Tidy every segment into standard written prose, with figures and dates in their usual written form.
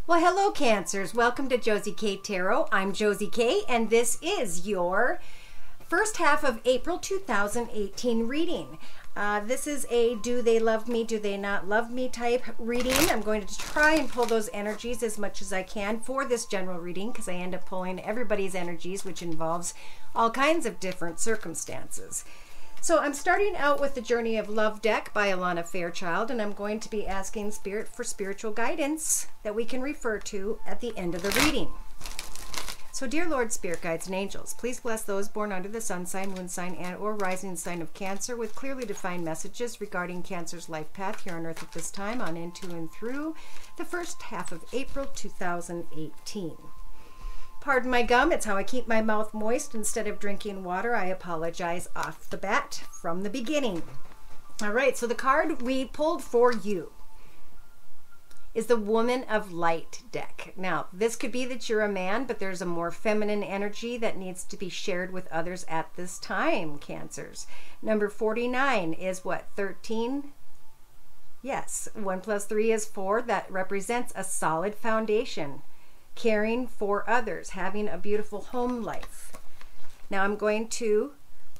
Well, hello, Cancers. Welcome to Josie K Tarot. I'm Josie K, and this is your first half of April 2018 reading. This is a do they love me, do they not love me type reading. I'm going to try and pull those energies as much as I can for this general reading because I end up pulling everybody's energies, which involves all kinds of different circumstances. So I'm starting out with the Journey of Love deck by Alana Fairchild, and I'm going to be asking Spirit for spiritual guidance that we can refer to at the end of the reading. So dear Lord, Spirit Guides and Angels, please bless those born under the sun sign, moon sign, and or rising sign of Cancer with clearly defined messages regarding Cancer's life path here on Earth at this time on into and through the first half of April 2018. Pardon my gum, it's how I keep my mouth moist instead of drinking water. I apologize off the bat from the beginning. All right, so the card we pulled for you is the Woman of Light deck. Now, this could be that you're a man, but there's a more feminine energy that needs to be shared with others at this time, Cancers. Number 49 is what, 13? Yes, 1 plus 3 is 4. That represents a solid foundation. Caring for others, having a beautiful home life. Now I'm going to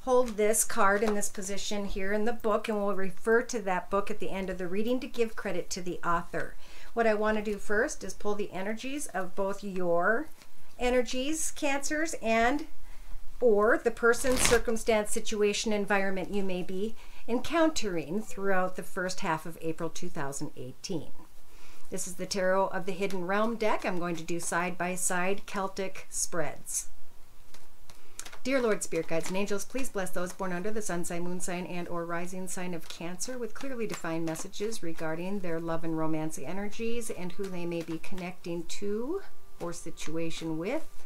hold this card in this position here in the book, and we'll refer to that book at the end of the reading to give credit to the author. What I want to do first is pull the energies of both your energies, Cancers, and or the person, circumstance, situation, environment you may be encountering throughout the first half of April 2018. This is the Tarot of the Hidden Realm deck. I'm going to do side-by-side Celtic spreads. Dear Lord, Spirit Guides and Angels, please bless those born under the sun sign, moon sign, and or rising sign of Cancer with clearly defined messages regarding their love and romance energies and who they may be connecting to or situation with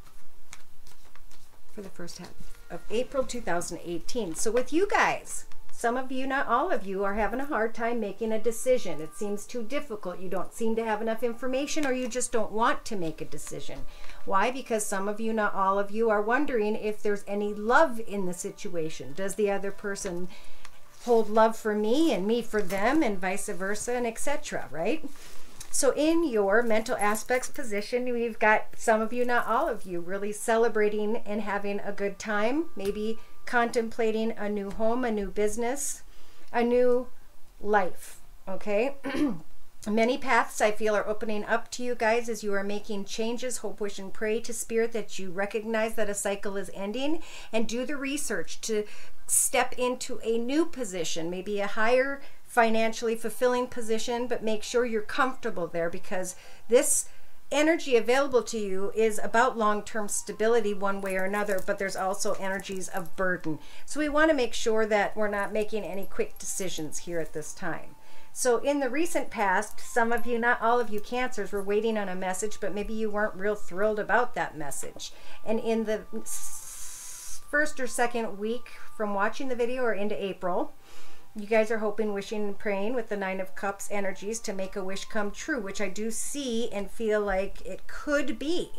for the first half of April 2018. So with you guys, some of you, not all of you, are having a hard time making a decision. It seems too difficult. You don't seem to have enough information, or you just don't want to make a decision. Why? Because some of you, not all of you, are wondering if there's any love in the situation. Does the other person hold love for me and me for them, and vice versa, and etc., right? So in your mental aspects position, we've got some of you, not all of you, really celebrating and having a good time, maybe contemplating a new home, a new business, a new life, okay? Many paths I feel are opening up to you guys as you are making changes. Hope, wish, and pray to Spirit that you recognize that a cycle is ending and do the research to step into a new position, maybe a higher financially fulfilling position, but make sure you're comfortable there, because this energy available to you is about long-term stability one way or another, but there's also energies of burden. So we want to make sure that we're not making any quick decisions here at this time. So in the recent past, some of you, not all of you Cancers, were waiting on a message, but maybe you weren't real thrilled about that message. And in the first or second week from watching the video or into April, you guys are hoping, wishing, and praying with the 9 of Cups energies to make a wish come true, which I do see and feel like it could be.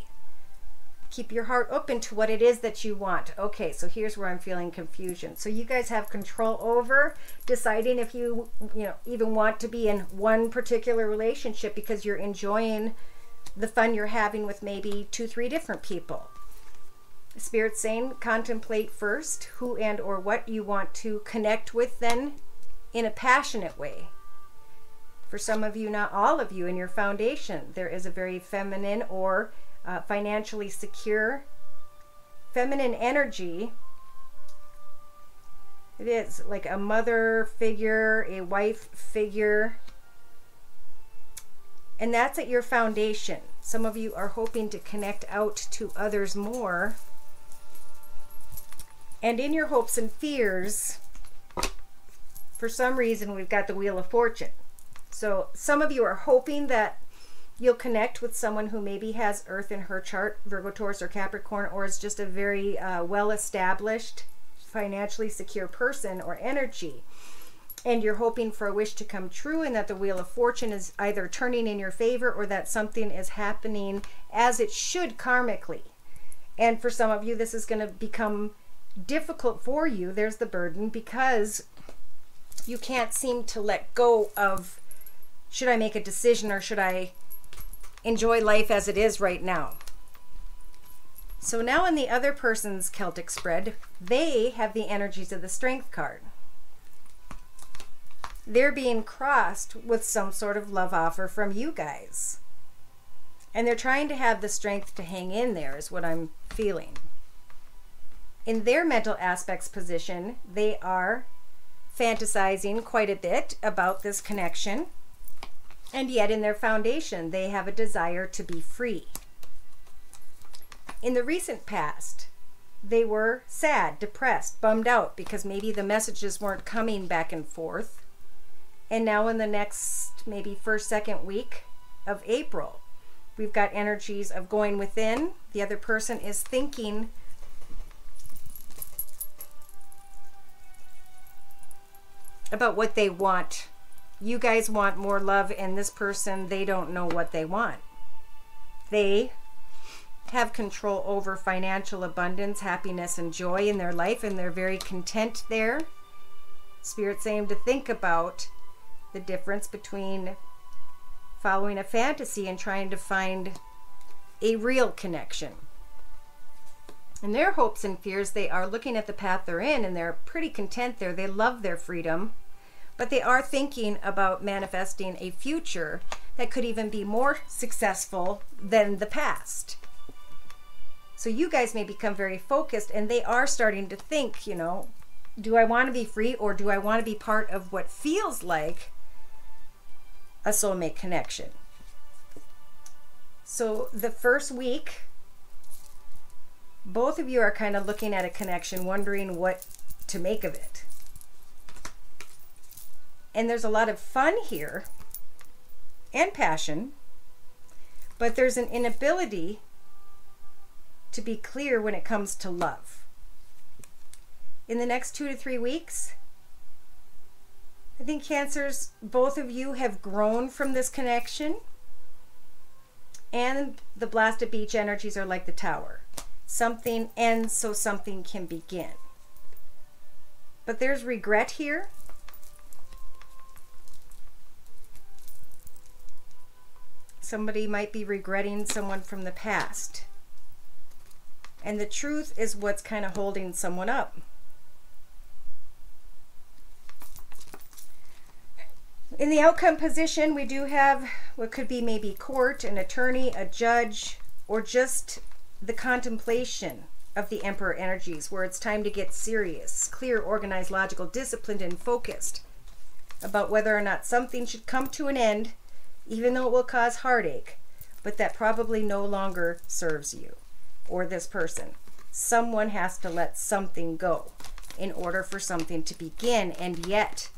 Keep your heart open to what it is that you want. Okay, so here's where I'm feeling confusion. So you guys have control over deciding if you even want to be in one particular relationship because you're enjoying the fun you're having with maybe 2-3 different people. Spirit's saying contemplate first who and or what you want to connect with, then in a passionate way. For some of you, not all of you, in your foundation, there is a very feminine or financially secure feminine energy. It is like a mother figure, a wife figure, and that's at your foundation. Some of you are hoping to connect out to others more. And in your hopes and fears, for some reason, we've got the Wheel of Fortune. So some of you are hoping that you'll connect with someone who maybe has Earth in her chart, Virgo, Taurus, or Capricorn, or is just a very well-established, financially secure person or energy. And you're hoping for a wish to come true, and that the Wheel of Fortune is either turning in your favor or that something is happening as it should karmically. And for some of you, this is going to become difficult for you. There's the burden, because you can't seem to let go of, should I make a decision or should I enjoy life as it is right now. So now in the other person's Celtic spread, they have the energies of the Strength card. They're being crossed with some sort of love offer from you guys. And they're trying to have the strength to hang in there is what I'm feeling. In their mental aspects position, they are fantasizing quite a bit about this connection. And yet in their foundation, they have a desire to be free. In the recent past, they were sad, depressed, bummed out because maybe the messages weren't coming back and forth. And now in the next maybe first, second week of April, we've got energies of going within. The other person is thinking about what they want. You guys want more love, and this person, they don't know what they want. They have control over financial abundance, happiness, and joy in their life, and they're very content there. Spirit's saying to think about the difference between following a fantasy and trying to find a real connection. In their hopes and fears, they are looking at the path they're in, and they're pretty content there. They love their freedom, but they are thinking about manifesting a future that could even be more successful than the past. So you guys may become very focused, and they are starting to think, you know, do I want to be free, or do I want to be part of what feels like a soulmate connection? So the first week, both of you are kind of looking at a connection, wondering what to make of it. And there's a lot of fun here and passion, but there's an inability to be clear when it comes to love. In the next 2 to 3 weeks, I think Cancers, both of you have grown from this connection, and the blasted beach energies are like the tower. Something ends so something can begin. But there's regret here. Somebody might be regretting someone from the past. And the truth is what's kind of holding someone up. In the outcome position, we do have what could be maybe court, an attorney, a judge, or just the contemplation of the Emperor energies, where it's time to get serious, clear, organized, logical, disciplined, and focused about whether or not something should come to an end, even though it will cause heartache, but that probably no longer serves you or this person. Someone has to let something go in order for something to begin, and yet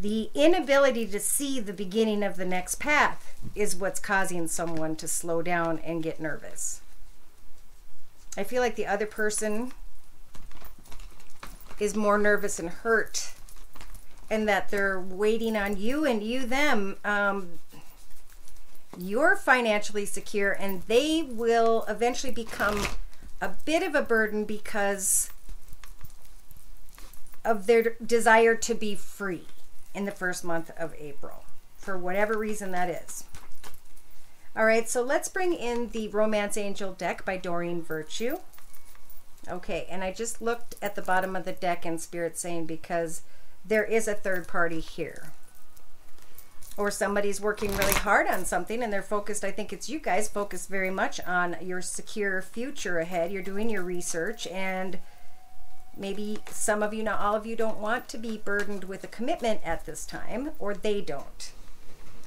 the inability to see the beginning of the next path is what's causing someone to slow down and get nervous. I feel like the other person is more nervous and hurt, and that they're waiting on you, and you them. You're financially secure, and they will eventually become a bit of a burden because of their desire to be free in the first month of April, for whatever reason that is. All right, so let's bring in the Romance Angel deck by Doreen Virtue. Okay, and I just looked at the bottom of the deck, and Spirit's saying because there is a third party here. Or somebody's working really hard on something, and they're focused, I think it's you guys, focused very much on your secure future ahead. You're doing your research, and maybe some of you, not all of you, don't want to be burdened with a commitment at this time, or they don't.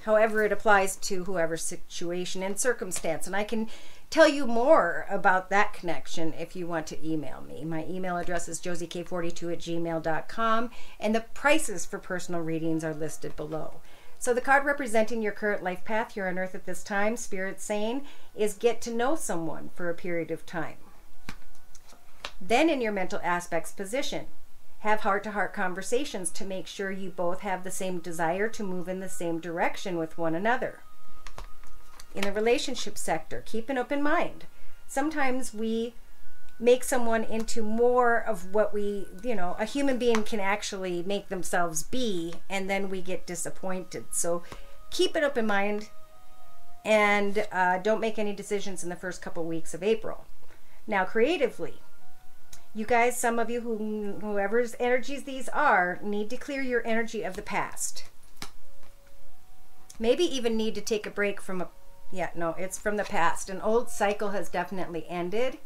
However, it applies to whoever's situation and circumstance. And I can tell you more about that connection if you want to email me. My email address is josiek42@gmail.com, and the prices for personal readings are listed below. So the card representing your current life path here on Earth at this time, Spirit's saying, is get to know someone for a period of time. Then in your mental aspects position, have heart-to-heart conversations to make sure you both have the same desire to move in the same direction with one another. In the relationship sector, keep an open mind. Sometimes we make someone into more of what we, a human being can actually make themselves be, and then we get disappointed. So keep an open mind. And don't make any decisions in the first couple weeks of April. Now, creatively, you guys, some of you, whoever's energies these are, need to clear your energy of the past. Maybe even need to take a break from it's from the past. An old cycle has definitely ended.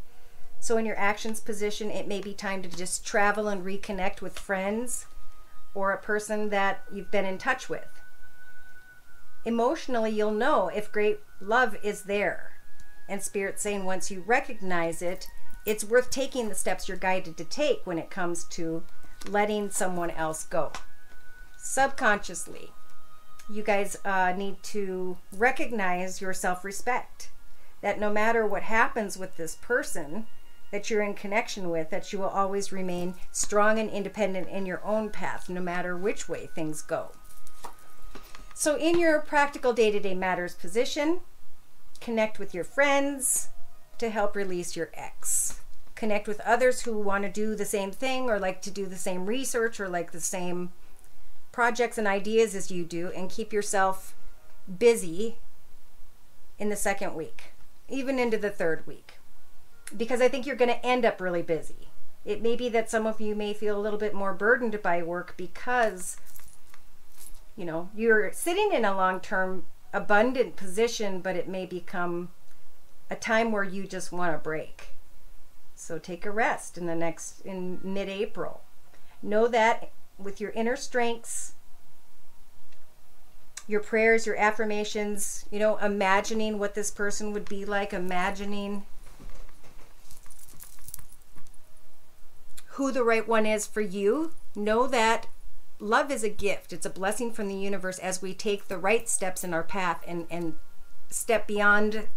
So in your actions position, it may be time to just travel and reconnect with friends or a person that you've been in touch with. Emotionally, you'll know if great love is there. And Spirit's saying once you recognize it, it's worth taking the steps you're guided to take when it comes to letting someone else go. Subconsciously, you guys need to recognize your self-respect. That no matter what happens with this person that you're in connection with, that you will always remain strong and independent in your own path, no matter which way things go. So in your practical day-to-day matters position, connect with your friends to help release your ex. Connect with others who want to do the same thing or like to do the same research or like the same projects and ideas as you do, and keep yourself busy in the second week, even into the third week, because I think you're going to end up really busy. It may be that some of you may feel a little bit more burdened by work because, you know, you're sitting in a long-term abundant position, but it may become a time where you just want a break. So take a rest in mid-April. Know that with your inner strengths, your prayers, your affirmations, you know, imagining what this person would be like, imagining who the right one is for you. Know that love is a gift. It's a blessing from the universe as we take the right steps in our path and step beyond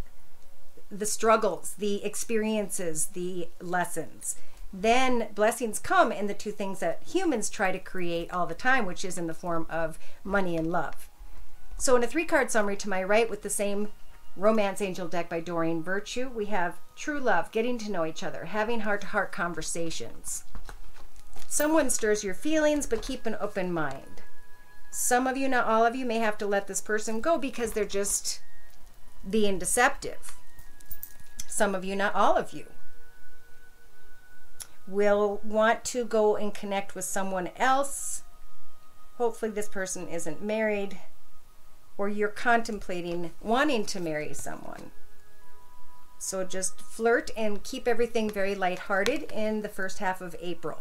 the struggles, the experiences, the lessons. Then blessings come in the two things that humans try to create all the time, which is in the form of money and love. So in a 3-card summary to my right with the same Romance Angel deck by Doreen Virtue, we have true love, getting to know each other, having heart-to-heart conversations. Someone stirs your feelings, but keep an open mind. Some of you, not all of you, may have to let this person go because they're just being deceptive. Some of you, not all of you, will want to go and connect with someone else. Hopefully this person isn't married, or you're contemplating wanting to marry someone. So just flirt and keep everything very lighthearted in the first half of April.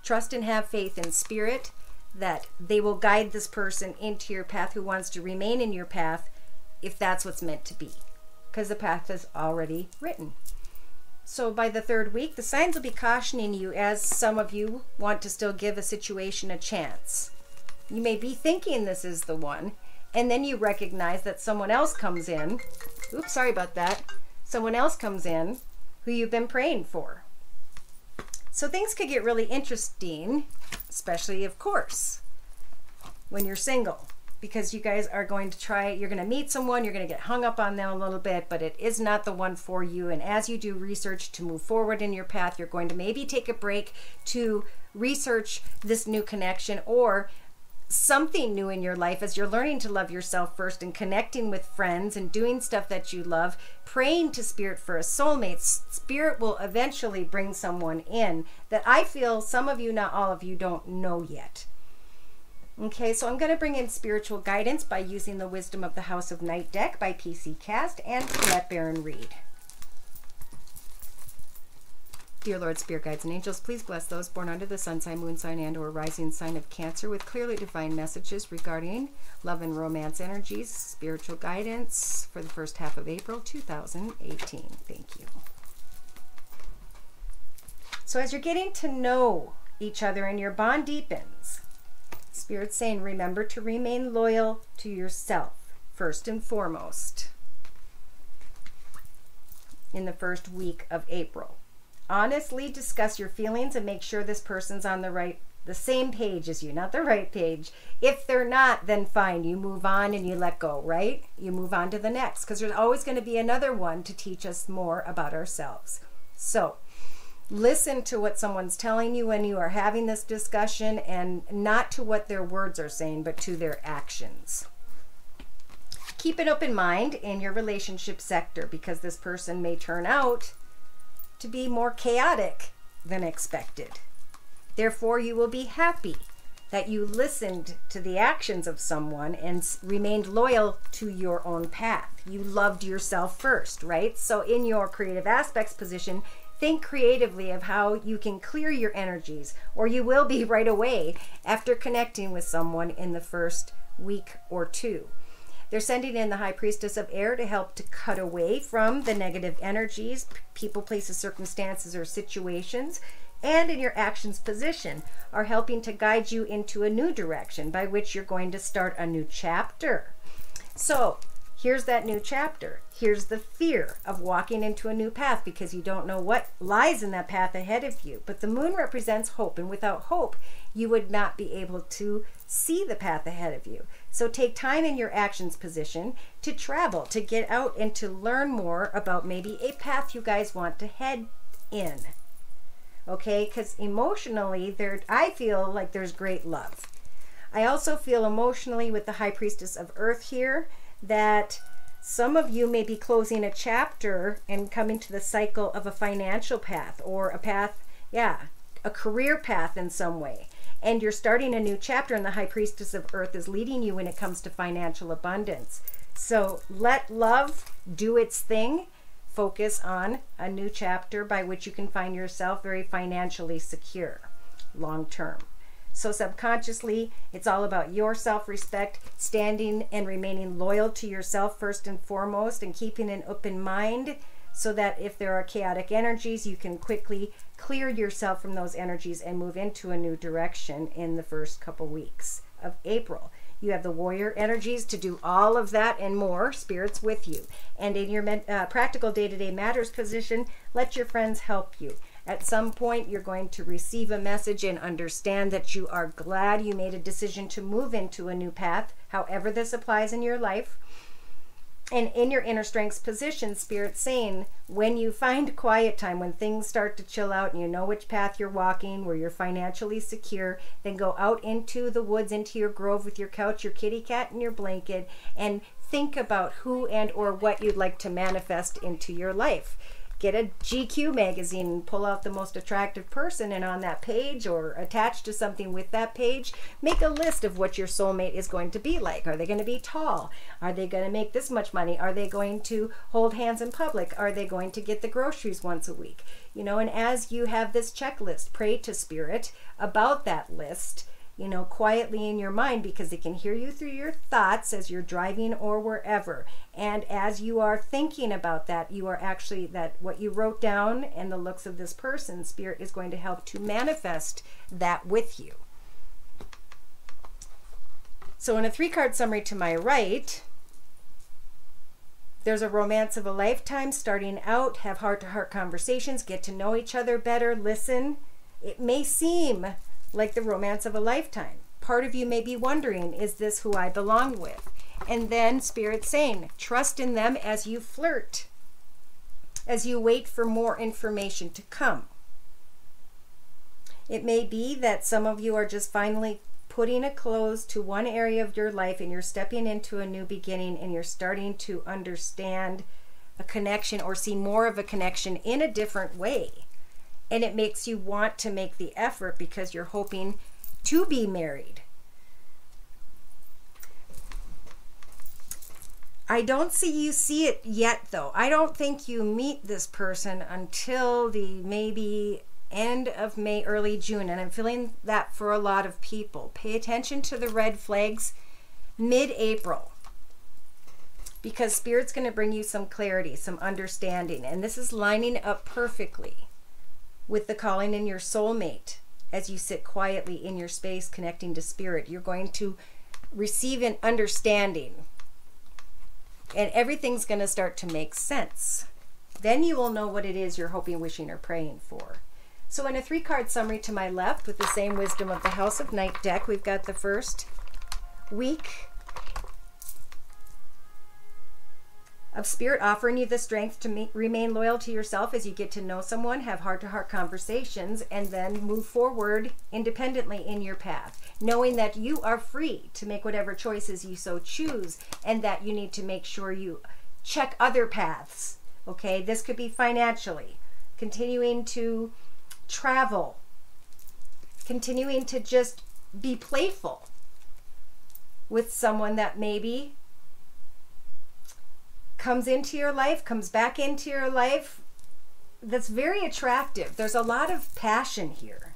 Trust and have faith in Spirit that they will guide this person into your path who wants to remain in your path if that's what's meant to be, because the path is already written. So by the third week, the signs will be cautioning you as some of you want to still give a situation a chance. You may be thinking this is the one, and then you recognize that someone else comes in. Oops, sorry about that. Someone else comes in who you've been praying for. So things could get really interesting, especially, of course, when you're single. Because you guys are going to you're going to meet someone, you're going to get hung up on them a little bit, but it is not the one for you. And as you do research to move forward in your path, you're going to maybe take a break to research this new connection or something new in your life as you're learning to love yourself first and connecting with friends and doing stuff that you love, praying to Spirit for a soulmate. Spirit will eventually bring someone in that I feel some of you, not all of you, don't know yet. Okay, so I'm going to bring in spiritual guidance by using the Wisdom of the House of Night deck by PC Cast and Colette Baron Reed. Dear Lord, Spirit Guides and Angels, please bless those born under the sun sign, moon sign, and or rising sign of Cancer with clearly defined messages regarding love and romance energies, spiritual guidance for the first half of April 2018. Thank you. So as you're getting to know each other and your bond deepens, Spirit's saying, remember to remain loyal to yourself, first and foremost, in the first week of April. Honestly discuss your feelings and make sure this person's on the same page as you, not the right page. If they're not, then fine, you move on and you let go, right? You move on to the next, because there's always going to be another one to teach us more about ourselves. So, listen to what someone's telling you when you are having this discussion, and not to what their words are saying, but to their actions. Keep an open mind in your relationship sector because this person may turn out to be more chaotic than expected. Therefore, you will be happy that you listened to the actions of someone and remained loyal to your own path. You loved yourself first, right? So in your creative aspects position, think creatively of how you can clear your energies, or you will be right away after connecting with someone in the first week or two. They're sending in the High Priestess of Air to help to cut away from the negative energies, people, places, circumstances, or situations. And in your actions position are helping to guide you into a new direction by which you're going to start a new chapter. So here's that new chapter. Here's the fear of walking into a new path because you don't know what lies in that path ahead of you. But the moon represents hope, and without hope, you would not be able to see the path ahead of you. So take time in your actions position to travel, to get out and to learn more about maybe a path you guys want to head in. Okay, because emotionally, I feel like there's great love. I also feel emotionally with the High Priestess of Earth here that some of you may be closing a chapter and coming to the cycle of a financial path or a path, a career path in some way. And you're starting a new chapter, and the High Priestess of Earth is leading you when it comes to financial abundance. So let love do its thing. Focus on a new chapter by which you can find yourself very financially secure long term. So subconsciously, it's all about your self-respect, standing and remaining loyal to yourself first and foremost, and keeping an open mind so that if there are chaotic energies, you can quickly clear yourself from those energies and move into a new direction in the first couple weeks of April. You have the warrior energies to do all of that and more, spirits with you. And in your practical day-to-day matters position, let your friends help you. At some point, you're going to receive a message and understand that you are glad you made a decision to move into a new path, however this applies in your life. And in your inner strengths position, Spirit's saying, when you find quiet time, when things start to chill out and you know which path you're walking, where you're financially secure, then go out into the woods, into your grove with your couch, your kitty cat, and your blanket, and think about who and or what you'd like to manifest into your life. Get a GQ magazine and pull out the most attractive person, and on that page or attached to something with that page, make a list of what your soulmate is going to be like. Are they going to be tall? Are they going to make this much money? Are they going to hold hands in public? Are they going to get the groceries once a week? You know, and as you have this checklist, pray to Spirit about that list, you know, quietly in your mind, because it can hear you through your thoughts as you're driving or wherever. And as you are thinking about that, you are actually, that what you wrote down and the looks of this person, Spirit is going to help to manifest that with you. So in a 3-card summary to my right, there's a romance of a lifetime starting out. Have heart-to-heart conversations, get to know each other better, listen. It may seem like the romance of a lifetime. Part of you may be wondering, is this who I belong with? And then Spirit saying, trust in them as you flirt, as you wait for more information to come. It may be that some of you are just finally putting a close to one area of your life, and you're stepping into a new beginning, and you're starting to understand a connection or see more of a connection in a different way. And it makes you want to make the effort because you're hoping to be married. I don't see it yet, though. I don't think you meet this person until the maybe end of May, early June. And I'm feeling that for a lot of people. Pay attention to the red flags mid-April, because Spirit's going to bring you some clarity, some understanding. And this is lining up perfectly with the calling in your soulmate. As you sit quietly in your space connecting to Spirit, you're going to receive an understanding, and everything's going to start to make sense. Then you will know what it is you're hoping, wishing, or praying for. So in a 3-card summary to my left, with the same wisdom of the House of Night deck, we've got the first week of Spirit offering you the strength to remain loyal to yourself as you get to know someone, have heart-to-heart conversations, and then move forward independently in your path. knowing that you are free to make whatever choices you so choose, and that you need to make sure you check other paths. Okay, this could be financially, continuing to travel, continuing to just be playful with someone that maybe comes into your life, comes back into your life, that's very attractive. There's a lot of passion here.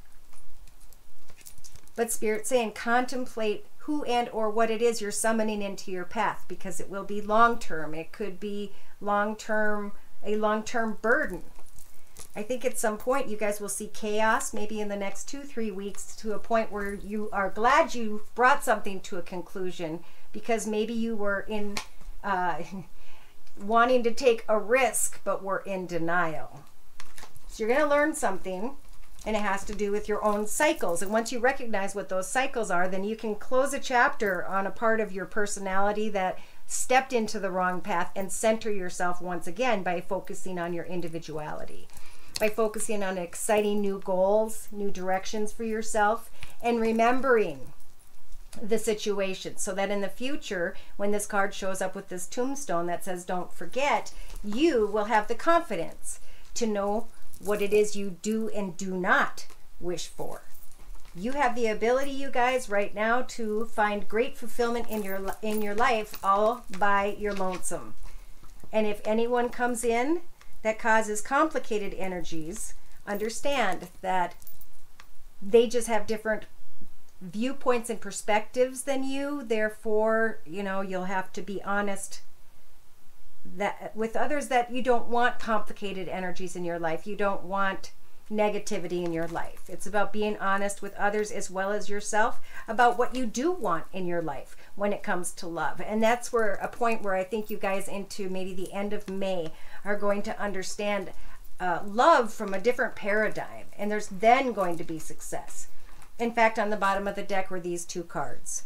But Spirit's saying contemplate who and or what it is you're summoning into your path, because it will be long-term. It could be long-term, a long-term burden. I think at some point you guys will see chaos, maybe in the next 2-3 weeks, to a point where you are glad you brought something to a conclusion, because maybe you were in wanting to take a risk but were in denial. So you're going to learn something, and it has to do with your own cycles. And once you recognize what those cycles are, then you can close a chapter on a part of your personality that stepped into the wrong path and center yourself once again by focusing on your individuality, by focusing on exciting new goals, new directions for yourself, and remembering the situation, so that in the future, when this card shows up with this tombstone that says don't forget, you will have the confidence to know what it is you do and do not wish for. You have the ability, you guys, right now to find great fulfillment in your life all by your lonesome. And if anyone comes in that causes complicated energies, understand that they just have different viewpoints and perspectives than you. Therefore, you'll have to be honest that with others, that you don't want complicated energies in your life. You don't want negativity in your life. It's about being honest with others as well as yourself about what you do want in your life when it comes to love. And that's where a point where I think you guys into maybe the end of May are going to understand love from a different paradigm. And there's then going to be success. In fact, on the bottom of the deck were these two cards.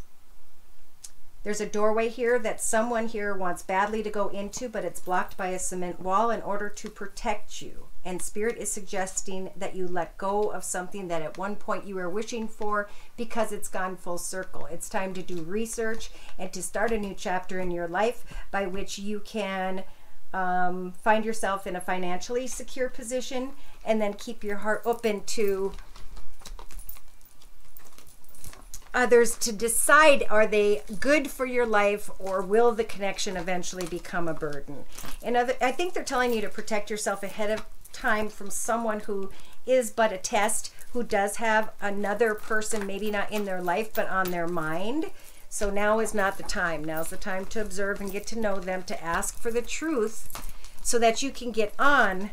There's a doorway here that someone here wants badly to go into, but it's blocked by a cement wall in order to protect you. And Spirit is suggesting that you let go of something that at one point you were wishing for, because it's gone full circle. It's time to do research and to start a new chapter in your life by which you can find yourself in a financially secure position, and then keep your heart open to others to decide, are they good for your life, or will the connection eventually become a burden? And I think they're telling you to protect yourself ahead of time from someone who is but a test, who does have another person, maybe not in their life, but on their mind. So now is not the time. Now's the time to observe and get to know them, to ask for the truth, so that you can get on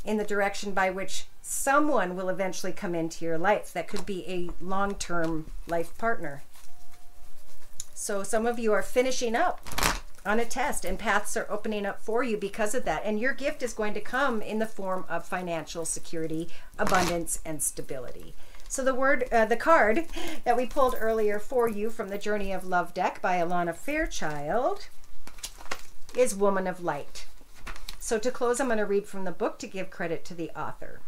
in the direction by which someone will eventually come into your life that could be a long-term life partner. So some of you are finishing up on a test, and paths are opening up for you because of that. And your gift is going to come in the form of financial security, abundance, and stability. So the card that we pulled earlier for you from the Journey of Love deck by Alana Fairchild is Woman of Light. So to close, I'm going to read from the book to give credit to the author.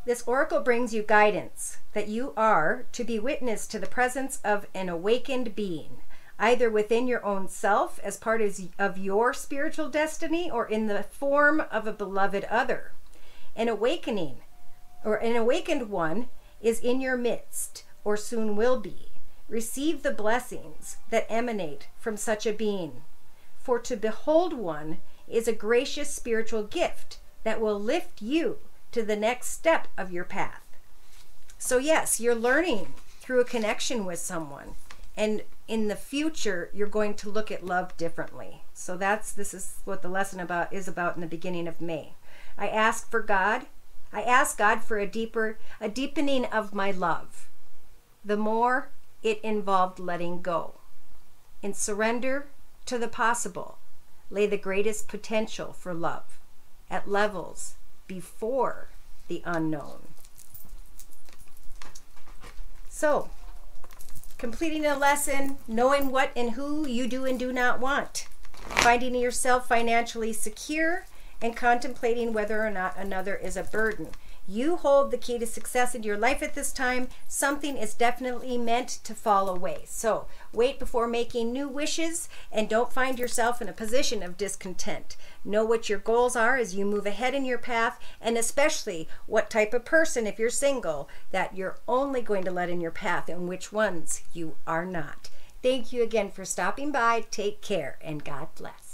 This oracle brings you guidance that you are to be witness to the presence of an awakened being, either within your own self as part of your spiritual destiny, or in the form of a beloved other. An awakening, or an awakened one, is in your midst, or soon will be. Receive the blessings that emanate from such a being. For to behold one is a gracious spiritual gift that will lift you to the next step of your path. So yes, you're learning through a connection with someone, and in the future you're going to look at love differently. So this is what the lesson is about in the beginning of May. I ask God for a deepening of my love. The more it involved letting go. In surrender to the possible lay the greatest potential for love at levels before the unknown. So, completing a lesson, knowing what and who you do and do not want, finding yourself financially secure, and contemplating whether or not another is a burden. You hold the key to success in your life at this time. Something is definitely meant to fall away. So wait before making new wishes, and don't find yourself in a position of discontent. Know what your goals are as you move ahead in your path, and especially what type of person, if you're single, that you're only going to let in your path and which ones you are not. Thank you again for stopping by. Take care, and God bless.